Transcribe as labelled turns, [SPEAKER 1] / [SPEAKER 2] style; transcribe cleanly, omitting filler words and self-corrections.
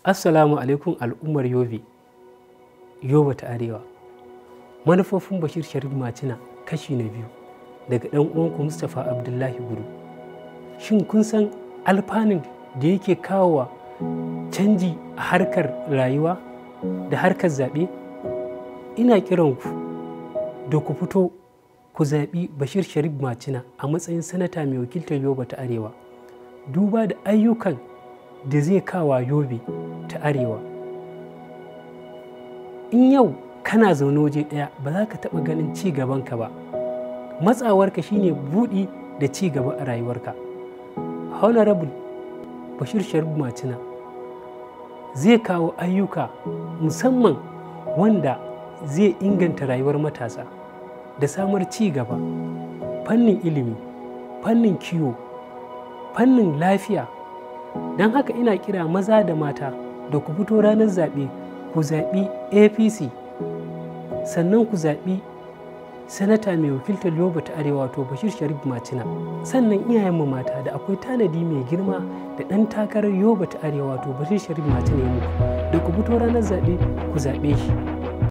[SPEAKER 1] Assalamu alaikum al'ummar Yobe, Yobe ta Arewa. Manufofin Bashir Sharif Macina kashi na biyu daga ɗan uwanku Mustapha Abdullahi Guru. Shin kun san alfanun da yake kawowa canji a harkar rayuwa da harkar zaɓe? Ina kiranku da ku fito ku zaɓi Bashir Sharif Macina a matsayin sanata mai wakiltar Yobe ta Arewa, duba da ayyukan da zai kawa Yobe ta Arewa. In yau kana zaune waje ɗaya ba za ka taɓa ganin ci gabanka ba. Matsawarka shine buɗi da ci gaba a rayuwarka. Honorable Bashir Sharif Macina zai kawo ayyuka musamman wanda zai inganta rayuwar matasa da samar ci gaba, fannin ilimi, fannin kiwo, fannin lafiya. Don haka ina kira maza da mata da ku fito ranar zaɓe ku zaɓi APC, sannan ku zaɓi sanata mai wakiltar Yobe ta Arewa wato Bashir Sharif Macina. Sannan iyayenmu mata da akwai tanadi mai girma da ɗan takarar Yobe ta Arewa wato Bashir Sharif Macina ya muku, da ku fito ranar zaɓe ku zaɓe shi.